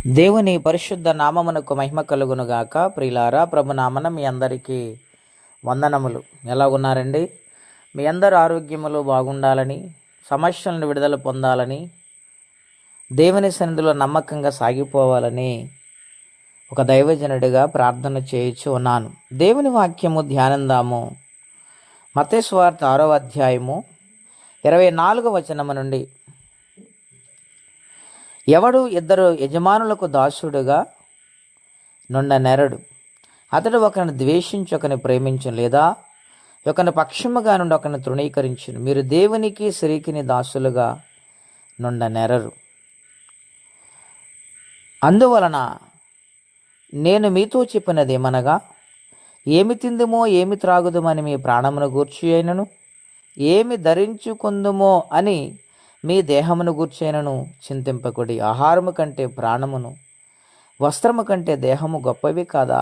దేవుని పరిశుద్ధ నామమునకు మహిమ కలుగునుగాక. ప్రియులారా, ప్రభునామన మీ అందరికీ వందనములు. ఎలా ఉన్నారండి? మీ అందరు ఆరోగ్యములు బాగుండాలని, సమస్యలను విడుదల పొందాలని, దేవుని సన్నిధిలో నమ్మకంగా సాగిపోవాలని ఒక దైవజనుడిగా ప్రార్థన చేయించు ఉన్నాను. దేవుని వాక్యము ధ్యానందాము. మత్తయి సువార్త 6వ అధ్యాయము 24వ వచనము నుండి. ఎవడు ఇద్దరు యజమానులకు దాసుడుగా నుండనెరడు. అతడు ఒకరిని ద్వేషించి ఒకరిని ప్రేమించును, లేదా ఒకని పక్షముగా నుండి ఒకరిని తృణీకరించును. మీరు దేవునికి స్త్రీకిని దాసులుగా నుండనెరరు. అందువలన నేను మీతో చెప్పినది ఏమనగా, ఏమి తిందుమో ఏమి త్రాగుదుమని మీ ప్రాణమును గూర్చి అయినను, ఏమి ధరించుకుందుమో అని మీ దేహమును గూర్చైనను చింతింపకుడి. ఆహారము కంటే ప్రాణమును, వస్త్రము కంటే దేహము గొప్పవి కాదా?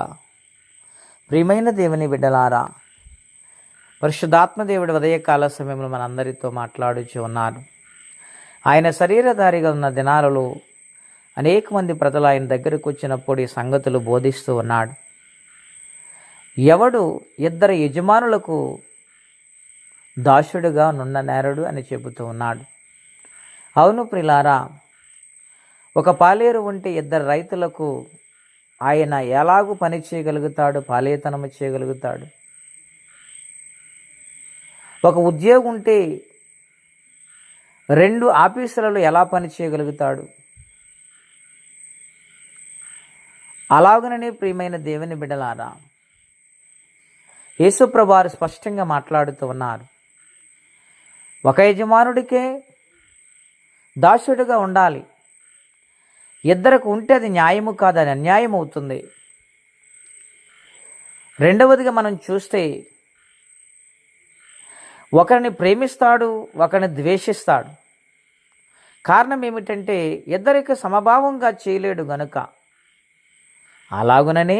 ప్రియమైన దేవుని బిడ్డలారా, పరిశుద్ధాత్మ దేవుడి ఉదయకాల సమయంలో మనందరితో మాట్లాడుచు ఉన్నారు. ఆయన శరీరధారిగా ఉన్న దినాలలో అనేక మంది ప్రజలు ఆయన దగ్గరకు వచ్చినప్పుడు ఈ సంగతులు బోధిస్తూ ఉన్నాడు. ఎవడు ఇద్దరు యజమానులకు దాసుడుగా నుండనేరడు అని చెబుతూ ఉన్నాడు. అవును ప్రిలారా, ఒక పాలేరు ఉంటే ఇద్దరు రైతులకు ఆయన ఎలాగూ పని చేయగలుగుతాడు, పాలేతనము చేయగలుగుతాడు. ఒక ఉద్యోగం ఉంటే 2 ఆఫీసులలో ఎలా పని చేయగలుగుతాడు? అలాగననే ప్రియమైన దేవుని బిడ్డలారా, యేసుప్రభువు వారు స్పష్టంగా మాట్లాడుతూ ఉన్నారు. ఒక యజమానుడికే దాసుడుగా ఉండాలి. ఇద్దరికి ఉంటే అది న్యాయము కాదని అన్యాయం అవుతుంది. రెండవదిగా మనం చూస్తే, ఒకరిని ప్రేమిస్తాడు, ఒకరిని ద్వేషిస్తాడు. కారణం ఏమిటంటే ఇద్దరికి సమభావంగా చేయలేడు గనుక. అలాగుననే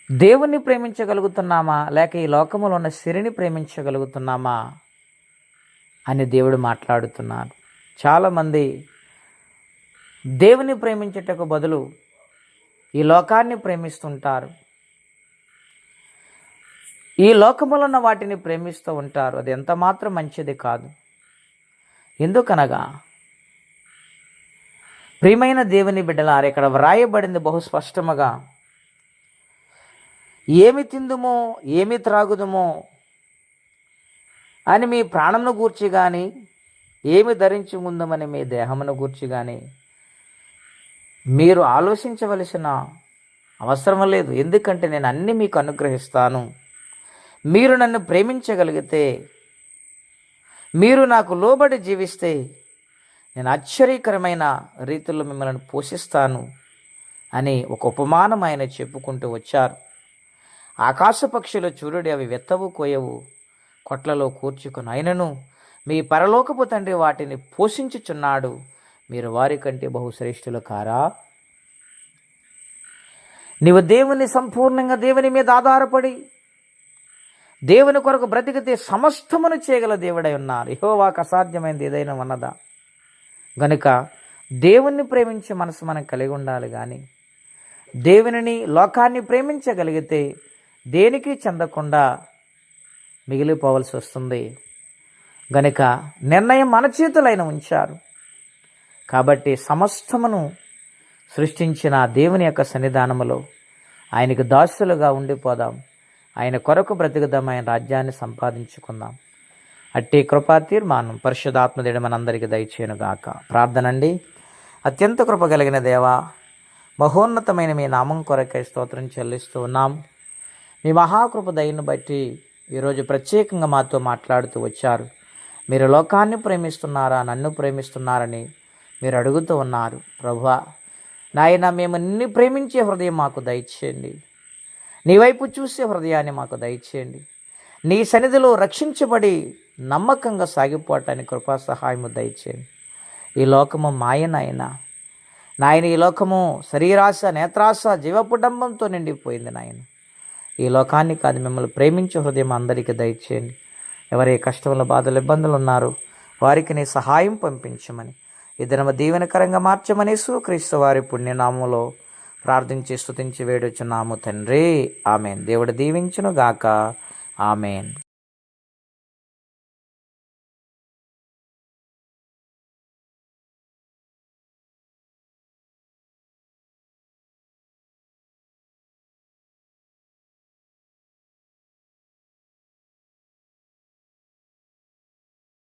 దేవుణ్ణి ప్రేమించగలుగుతున్నామా, లేక ఈ లోకములో ఉన్న సిరిని ప్రేమించగలుగుతున్నామా అని దేవుడు మాట్లాడుతున్నారు. చాలామంది దేవుని ప్రేమించుటకు బదులు ఈ లోకాన్ని ప్రేమిస్తుంటారు. ఈ లోకములో ఉన్న వాటిని ప్రేమిస్తూ ఉంటారు. అది ఎంత మాత్రం మంచిది కాదు. ఎందుకనగా ప్రియమైన దేవుని బిడ్డలారా, ఇక్కడ వ్రాయబడింది బహు స్పష్టముగా, ఏమి తిందుమో ఏమి త్రాగుదుమో అని మీ ప్రాణమును గూర్చి కానీ, ఏమి ధరించుకుందామని మీ దేహమును గూర్చి కానీ మీరు ఆలోచించవలసిన అవసరం లేదు. ఎందుకంటే నేను అన్నీ మీకు అనుగ్రహిస్తాను. మీరు నన్ను ప్రేమించగలిగితే, మీరు నాకు లోబడి జీవిస్తే, నేను ఆశ్చర్యకరమైన రీతిలో మిమ్మల్ని పోషిస్తాను అని ఒక ఉపమానం ఆయన చెప్పుకుంటూ వచ్చారు. ఆకాశ పక్షులు చూడుడి, అవి వెత్తవు కోయవు, కొట్లలో కూర్చుకొని, అయినను మీ పరలోకపు తండ్రి వాటిని పోషించుచున్నాడు. మీరు వారి కంటే బహుశ్రేష్ఠులు కారా? నీవు దేవుని సంపూర్ణంగా దేవుని మీద ఆధారపడి దేవుని కొరకు బ్రతికితే సమస్తమును చేయగల దేవుడై ఉన్నారు. యెహోవాకు అసాధ్యమైనది ఏదైనా ఉన్నదా? గనుక దేవుణ్ణి ప్రేమించే మనసు మనం కలిగి ఉండాలి. కానీ దేవునిని, లోకాన్ని ప్రేమించగలిగితే దేనికి చెందకుండా మిగిలిపోవలసి వస్తుంది. గనుక నిర్ణయం మన చేతులైన ఉంచారు. కాబట్టి సమస్తమును సృష్టించిన దేవుని యొక్క సన్నిధానములో ఆయనకు దాసులుగా ఉండిపోదాం. ఆయన కొరకు బ్రతుకుదాం. ఆయన రాజ్యాన్ని సంపాదించుకుందాం. అట్టి కృపా తీర్మానం పరిశుద్ధాత్మదేవుడు మనందరికీ దయచేయునుగాక. ప్రార్థనండి. అత్యంత కృప కలిగిన దేవా, మహోన్నతమైన మీ నామం కొరకై స్తోత్రం చెల్లిస్తూ ఉన్నాం. మీ మహాకృప దయను బట్టి ఈరోజు ప్రత్యేకంగా మాతో మాట్లాడుతూ వచ్చారు. మీరు లోకాన్ని ప్రేమిస్తున్నారా, నన్ను ప్రేమిస్తున్నారని మీరు అడుగుతూ ఉన్నారు. ప్రభువా నాయన, మేము నిన్ను ప్రేమించే హృదయం మాకు దయచేయండి. నీ వైపు చూసే హృదయాన్ని మాకు దయచేయండి. నీ సన్నిధిలో రక్షించబడి నమ్మకంగా సాగిపోవటానికి కృపా సహాయము దయచేయండి. ఈ లోకము మాయ నాయన, ఈ లోకము శరీరాశ, నేత్రాశ, జీవపుడంబంతో నిండిపోయింది నాయన. ఈ లోకాన్ని కాదు, మిమ్మల్ని ప్రేమించే హృదయం అందరికీ దయచేయండి. ఎవరి కష్టంలో, బాధలు, ఇబ్బందులు ఉన్నారో వారికి నీ సహాయం పంపించమని ఈ దినము దీవెనకరంగా మార్చమని క్రీస్తు వారి పుణ్యనామంలో ప్రార్థించి స్తుతించి వేడుచున్నాము తండ్రి. ఆమెన్. దేవుడు దీవించును గాక. ఆమెన్.